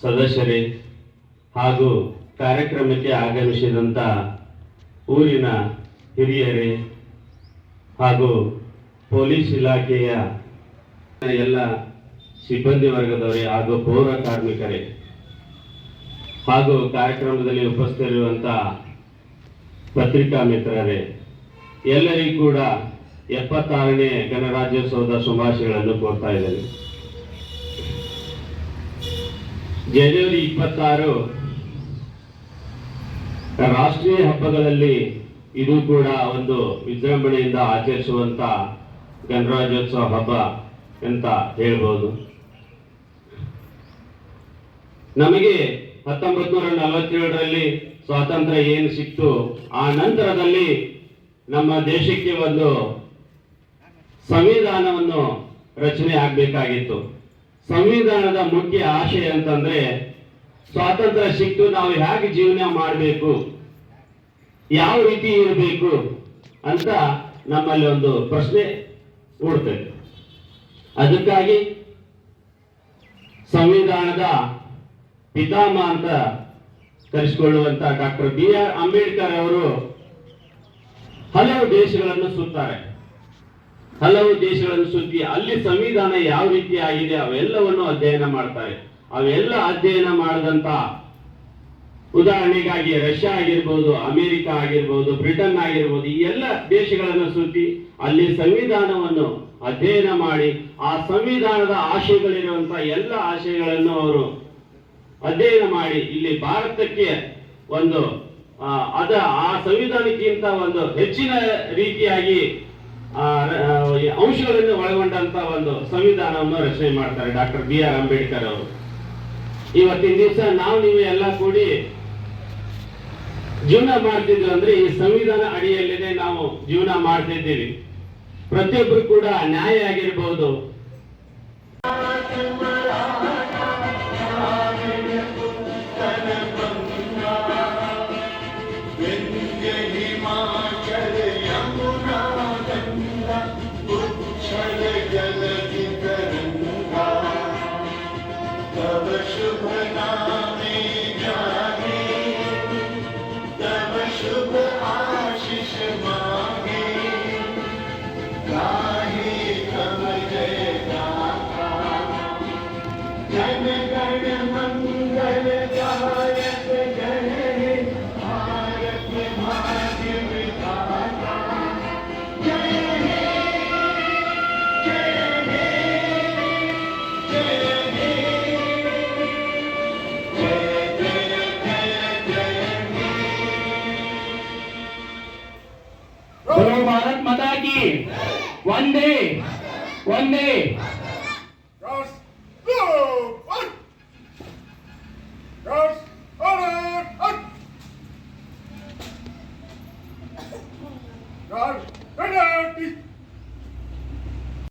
ಸದಸ್ಯರೇ ಹಾಗೂ ಕಾರ್ಯಕ್ರಮಕ್ಕೆ ಆಗಮಿಸಿದಂಥ ಊರಿನ ಹಿರಿಯರೇ ಹಾಗೂ ಪೊಲೀಸ್ ಇಲಾಖೆಯ ಎಲ್ಲ ಸಿಬ್ಬಂದಿ ವರ್ಗದವರೇ ಹಾಗೂ ಪೌರ ಕಾರ್ಮಿಕರೇ ಹಾಗೂ ಕಾರ್ಯಕ್ರಮದಲ್ಲಿ ಉಪಸ್ಥಿತರಿರುವಂಥ ಪತ್ರಿಕಾ ಮಿತ್ರರೇ, ಎಲ್ಲರಿಗೂ ಕೂಡ 76ನೇ ಗಣರಾಜ್ಯೋತ್ಸವದ ಶುಭಾಶಯಗಳನ್ನು ಕೋರ್ತಾ ಇದ್ದೇನೆ. ಜನವರಿ 26 ರಾಷ್ಟ್ರೀಯ ಹಬ್ಬಗಳಲ್ಲಿ ಇದು ಕೂಡ ಒಂದು ವಿಜೃಂಭಣೆಯಿಂದ ಆಚರಿಸುವಂತ ಗಣರಾಜ್ಯೋತ್ಸವ ಹಬ್ಬ ಅಂತ ಹೇಳ್ಬೋದು. ನಮಗೆ 1947ರಲ್ಲಿ ಸ್ವಾತಂತ್ರ್ಯ ಏನು ಸಿಕ್ತು, ಆ ನಂತರದಲ್ಲಿ ನಮ್ಮ ದೇಶಕ್ಕೆ ಒಂದು ಸಂವಿಧಾನವನ್ನು ರಚನೆ ಆಗಬೇಕಾಗಿತ್ತು. ಸಂವಿಧಾನದ ಮುಖ್ಯ ಆಶಯ ಅಂತಂದ್ರೆ ಸ್ವಾತಂತ್ರ್ಯ ಸಿಕ್ತು, ನಾವು ಹೇಗೆ ಜೀವನ ಮಾಡಬೇಕು, ಯಾವ ರೀತಿ ಇರಬೇಕು ಅಂತ ನಮ್ಮಲ್ಲಿ ಒಂದು ಪ್ರಶ್ನೆ ಮೂಡ್ತದೆ. ಅದಕ್ಕಾಗಿ ಸಂವಿಧಾನದ ಪಿತಾಮಹ ಅಂತ ಕರೆಸಿಕೊಳ್ಳುವಂತ ಡಾಕ್ಟರ್ BR ಅಂಬೇಡ್ಕರ್ ಅವರು ಹಲವು ದೇಶಗಳನ್ನು ಸುತ್ತಾರೆ. ಹಲವು ದೇಶಗಳನ್ನು ಸುತ್ತಿ ಅಲ್ಲಿ ಸಂವಿಧಾನ ಯಾವ ರೀತಿ ಆಗಿದೆ ಅವೆಲ್ಲವನ್ನು ಅಧ್ಯಯನ ಮಾಡ್ತಾರೆ. ಅವೆಲ್ಲ ಅಧ್ಯಯನ ಮಾಡಿದಂತ ಉದಾಹರಣೆಗಾಗಿ ರಷ್ಯಾ ಆಗಿರ್ಬೋದು, ಅಮೆರಿಕ ಆಗಿರ್ಬೋದು, ಬ್ರಿಟನ್ ಆಗಿರ್ಬೋದು, ಈ ಎಲ್ಲ ದೇಶಗಳನ್ನು ಸುತ್ತಿ ಅಲ್ಲಿ ಸಂವಿಧಾನವನ್ನು ಅಧ್ಯಯನ ಮಾಡಿ ಆ ಸಂವಿಧಾನದ ಆಶಯಗಳಿರುವಂತ ಎಲ್ಲ ಆಶಯಗಳನ್ನು ಅವರು ಅಧ್ಯಯನ ಮಾಡಿ ಇಲ್ಲಿ ಭಾರತಕ್ಕೆ ಒಂದು ಆ ಸಂವಿಧಾನಕ್ಕಿಂತ ಒಂದು ಹೆಚ್ಚಿನ ರೀತಿಯಾಗಿ ಅಂಶಗಳನ್ನು ಒಳಗೊಂಡಂತ ಒಂದು ಸಂವಿಧಾನವನ್ನು ರಚನೆ ಮಾಡ್ತಾರೆ ಡಾಕ್ಟರ್ BR ಅಂಬೇಡ್ಕರ್ ಅವರು. ಇವತ್ತಿನ ದಿವಸ ನೀವು ಎಲ್ಲ ಕೂಡಿ ಜೀವನ ಮಾಡ್ತಿದ್ವಿ ಅಂದ್ರೆ ಈ ಸಂವಿಧಾನ ಅಡಿಯಲ್ಲೇ ನಾವು ಜೀವನ ಮಾಡ್ತಿದ್ದೀವಿ. ಪ್ರತಿಯೊಬ್ಬರು ಕೂಡ ನ್ಯಾಯ ಆಗಿರ್ಬಹುದು, भारत माता की वंदे वंदे. God,